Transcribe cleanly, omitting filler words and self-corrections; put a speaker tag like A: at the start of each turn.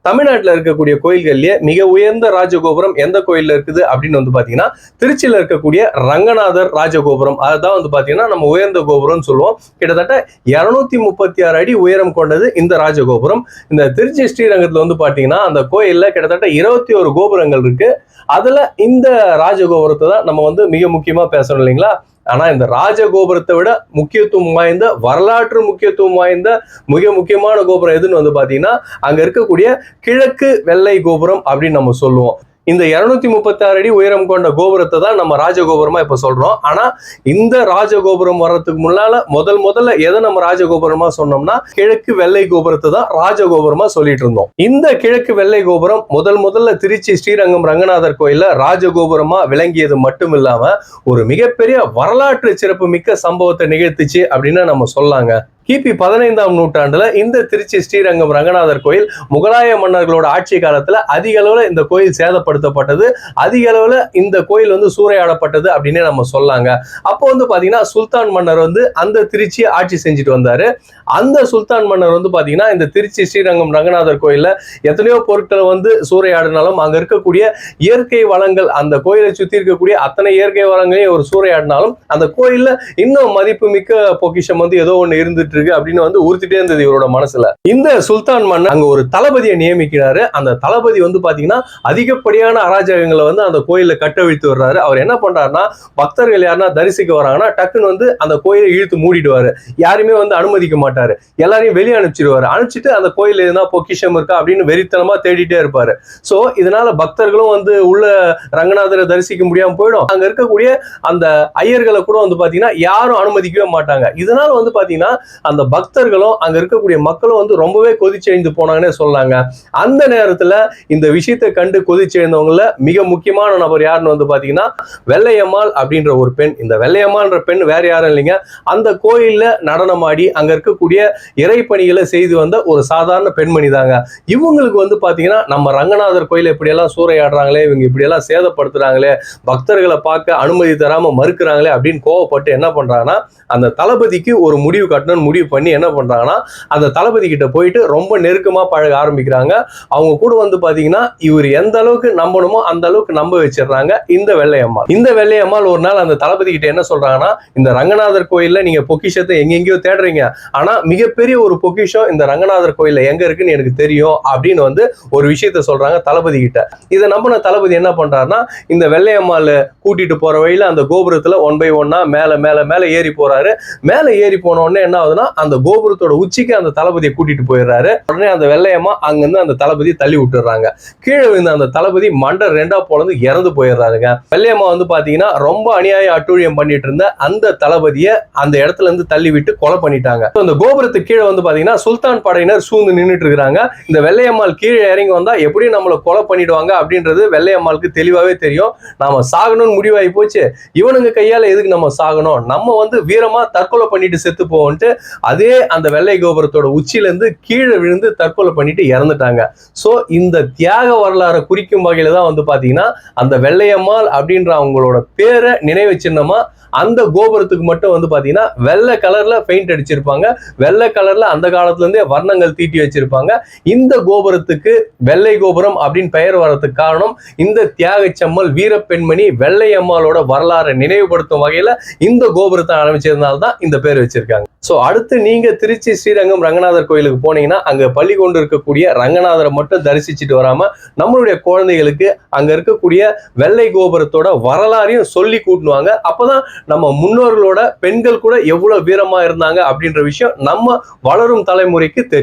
A: தமிழ்நாட்டில் இருக்கக்கூடிய கோயில்கள்லயே மிக உயர்ந்த ராஜகோபுரம் எந்த கோயில்ல இருக்குது அப்படின்னு வந்து பாத்தீங்கன்னா திருச்சியில இருக்கக்கூடிய ரங்கநாதர் ராஜகோபுரம். அதுதான் வந்து பாத்தீங்கன்னா நம்ம உயர்ந்த கோபுரம்னு சொல்லுவோம். கிட்டத்தட்ட 236 அடி உயரம் கொண்டது இந்த ராஜகோபுரம். இந்த திருச்சி ஸ்ரீரங்கத்துல வந்து பாத்தீங்கன்னா அந்த கோயில்ல கிட்டத்தட்ட 21 கோபுரங்கள் இருக்கு. அதுல இந்த ராஜகோபுரத்தை தான் நம்ம வந்து மிக முக்கியமா பேசணும் இல்லைங்களா? ஆனா இந்த ராஜகோபுரத்தை விட முக்கியத்துவம் வாய்ந்த, வரலாற்று முக்கியத்துவம் வாய்ந்த மிக முக்கியமான கோபுரம் எதுன்னு வந்து பாத்தீங்கன்னா அங்க இருக்கக்கூடிய கிழக்கு வெள்ளை கோபுரம் அப்படின்னு நம்ம சொல்லுவோம். இந்த 236 அடி உயரம் கொண்ட கோபுரத்தை தான் நம்ம ராஜகோபுரமா இப்ப சொல்றோம். ஆனா இந்த ராஜகோபுரம் வர்றதுக்கு முன்னால முதல்ல எதை நம்ம ராஜகோபுரமா சொன்னோம்னா கிழக்கு வெள்ளை கோபுரத்தை தான் ராஜகோபுரமா சொல்லிட்டு இருந்தோம். இந்த கிழக்கு வெள்ளை கோபுரம் முதல்ல திருச்சி ஸ்ரீரங்கம் ரங்கநாதர் கோயில்ல ராஜகோபுரமா விளங்கியது மட்டும் இல்லாம ஒரு மிகப்பெரிய வரலாற்று சிறப்பு மிக்க சம்பவத்தை நிகழ்த்துச்சு அப்படின்னு நம்ம சொல்லாங்க. கிபி 15ஆம் நூற்றாண்டுல இந்த திருச்சி ஸ்ரீரங்கம் ரங்கநாதர் கோயில் முகலாய மன்னர்களோட ஆட்சி காலத்துல அதிக அளவுல இந்த கோயில் சேதப்படுத்தப்பட்டது, அதிக அளவுல இந்த கோயில் வந்து சூறையாடப்பட்டது அப்படின்னு நம்ம சொல்லாங்க. அப்போ வந்து பாத்தீங்கன்னா சுல்தான் மன்னர் வந்து அந்த திருச்சியை ஆட்சி செஞ்சுட்டு வந்தாரு. அந்த சுல்தான் மன்னர் வந்து பாத்தீங்கன்னா இந்த திருச்சி ஸ்ரீரங்கம் ரங்கநாதர் கோயில்ல எத்தனையோ பொருட்களை வந்து சூறையாடினாலும் அங்க இருக்கக்கூடிய இயற்கை வளங்கள், அந்த கோயிலை சுத்தி இருக்கக்கூடிய அத்தனை இயற்கை வளங்களையும் ஒரு சூறையாடினாலும் அந்த கோயில்ல இன்னும் மதிப்பு மிக்க பொக்கிஷம் வந்து ஏதோ ஒண்ணு இருந்துட்டு இருக்கு அப்படின்னு வந்து உறுத்திட்டே இருந்தது இவரோட மனசுல. இந்த சுல்தான் மன்னர் அங்க ஒரு தளபதியை நியமிக்கிறாரு. அந்த தளபதி வந்து பாத்தீங்கன்னா அதிகப்படியான அராஜகங்களை வந்து அந்த கோயில கட்டவிழ்த்து வர்றாரு. அவர் என்ன பண்றாருன்னா பக்தர்கள் யாருன்னா தரிசிக்க வராங்கன்னா டக்குன்னு வந்து அந்த கோயிலை இழுத்து மூடிடுவாரு. யாருமே வந்து அனுமதிக்க மாட்டாரு. எல்லாரையும் வெளியே அனுப்பிச்சிடுவாரு. அனுப்பிச்சிட்டு அந்த கோயில் எதுனா பொக்கிஷம் இருக்கா அப்படின்னு வெறித்தனமா தேடிட்டே இருப்பாரு. சோ இதனால பக்தர்களும் வந்து உள்ள ரங்கநாதரை தரிசிக்க முடியாம போயிடும். அங்க இருக்கக்கூடிய அந்த ஐயர்களை கூட வந்து பாத்தீங்கன்னா யாரும் அனுமதிக்கவே மாட்டாங்க. இதனால வந்து பாத்தீங்கன்னா அந்த பக்தர்களும் அங்க இருக்கக்கூடிய மக்களும் வந்து ரொம்பவே கொதிச்செழுந்து போனாங்கன்னே சொல்லாங்க. அந்த நேரத்துல இந்த விஷயத்தை கண்டு கொதிச்செழுந்தவங்கள மிக முக்கியமான நபர் யாருன்னு வந்து பாத்தீங்கன்னா வெள்ளையம்மாள் அப்படின்ற ஒரு பெண். இந்த வெள்ளையம்மாள்ன்ற பெண் வேற யாரும் இல்லைங்க, அந்த கோயில்ல நடனமாடி அங்க இருக்கக்கூடிய இறைப்பணிகளை செய்து வந்த ஒரு சாதாரண பெண்மணி தாங்க. இவங்களுக்கு வந்து பாத்தீங்கன்னா நம்ம ரங்கநாதர் கோயில இப்படியெல்லாம் சூறையாடுறாங்களே, இவங்க இப்படியெல்லாம் சேதப்படுத்துறாங்களே, பக்தர்களை பார்க்க அனுமதி தராம மறுக்கிறாங்களே அப்படின்னு கோவப்பட்டு என்ன பண்றாங்கன்னா அந்த தளபதிக்கு ஒரு முடிவு கட்டணும்னு முடிவு பண்ணி என்ன பண்றாங்கன்னா அந்த தளபதி கிட்ட போயிட்டு ரொம்ப நெருக்கமா பழக ஆரம்பிக்கிறாங்க. அவங்க கூட வந்து பாத்தீங்கன்னா இவர் எந்த அளவுக்கு நம்பணுமோ அந்த அளவுக்கு நம்ப வச்சிடறாங்க இந்த வெள்ளையம்மாள். இந்த வெள்ளையம்மாள் ஒரு நாள் அந்த தளபதி கிட்ட என்ன சொல்றாங்கன்னா இந்த ரங்கநாதர் கோயில்ல நீங்க பொக்கிஷத்தை எங்கெங்கயோ தேடுறீங்க, ஆனா மிகப்பெரிய ஒரு பொக்கிஷம் இந்த ரங்கநாதர் கோயில்ல எங்க இருக்குன்னு எனக்கு தெரியும் அப்படின்னு வந்து ஒரு விஷயத்த சொல்றாங்க தளபதி கிட்ட. இதை நம்பின தளபதி என்ன பண்றாருன்னா இந்த வெள்ளையம்மாள் கூட்டிட்டு போற வழியில அந்த கோபுரத்துல 1 by 1 மேல ஏறி போறாரு. மேல ஏறி போன உடனே என்ன ஆகுதுன்னா அந்த கோபுரத்தோட உச்சிக்கு அந்த தளபதியை கூட்டிட்டு போயிடுறாரு. உடனே அந்த வெள்ளையம்மா அங்கிருந்து அந்த தளபதியை தள்ளி விட்டுறாங்க. கீழே விழுந்த அந்த தளபதி மண்டை 2ஆ பொளந்து இறந்து போயிடுறாருங்க. வெள்ளையம்மா வந்து பாத்தீங்கன்னா ரொம்ப அநியாய அட்டூழியம் பண்ணிட்டு இருந்த அந்த தளபதியை அந்த இடத்துல இருந்து தள்ளி விட்டு கொலை பண்ணிட்டாங்க. அந்த கோபுரத்துக்கு கீழே வந்து பாத்தீங்கன்னா சுல்தான் படையினர் சூழ்ந்து நின்றுட்டு இருக்காங்க. இந்த வெள்ளையம்மாள் கீழே இறங்கி வந்தா எப்படியும் நம்மளை கொலை பண்ணிடுவாங்க அப்படின்றது வெள்ளையம்மாளுக்கு தெளிவாவே தெரியும். நாம சாகணும்னு முடிவாகி போச்சு, இவனுங்க கையால எதுக்கு நம்ம சாகணும், நம்ம வந்து வீரமா தற்கொலை பண்ணிட்டு செத்து போவோன்ட்டு அதே அந்த வெள்ளை கோபுரத்தோட உச்சியில இருந்து கீழே விழுந்து தற்கொலை பண்ணிட்டு இறந்துட்டாங்க. சோ இந்த தியாக வரலாறு குறிக்கும் வகையில தான் வந்து பாத்தீங்கன்னா அந்த வெள்ளையம்மாள் அப்படின்ற அவங்களோட பேரை நினைவு சின்னமா அந்த கோபுரத்துக்கு மட்டும் வந்து பாத்தீங்கன்னா வெள்ளை கலர்ல பெயிண்ட் அடிச்சிருப்பாங்க. வெள்ளை கலர்ல அந்த காலத்துல இருந்தே வர்ணங்கள் தீட்டி வச்சிருப்பாங்க. இந்த கோபுரத்துக்கு வெள்ளை கோபுரம் அப்படின்னு பெயர் வர்றதுக்கு காரணம் இந்த தியாக செம்மல் வீரப்பெண்மணி வெள்ளையம்மாளோட வரலாறை நினைவுபடுத்தும் வகையில இந்த கோபுரத்தை ஆரம்பிச்சதுனால தான் இந்த பேர் வச்சிருக்காங்க. சோ அடுத்து நீங்க திருச்சி ஸ்ரீரங்கம் ரங்கநாதர் கோயிலுக்கு போனீங்கன்னா அங்க பள்ளி கொண்டு இருக்கக்கூடிய ரங்கநாதரை மட்டும் தரிசிச்சுட்டு வராம நம்மளுடைய குழந்தைகளுக்கு அங்க இருக்கக்கூடிய வெள்ளை கோபுரத்தோட வரலாறையும் சொல்லி கூட்டுவாங்க. அப்பதான் நம்ம முன்னோர்களோட பெண்கள் கூட எவ்வளவு வீரமா இருந்தாங்க அப்படின்ற விஷயம் நம்ம வளரும் தலைமுறைக்கு தெரியும்.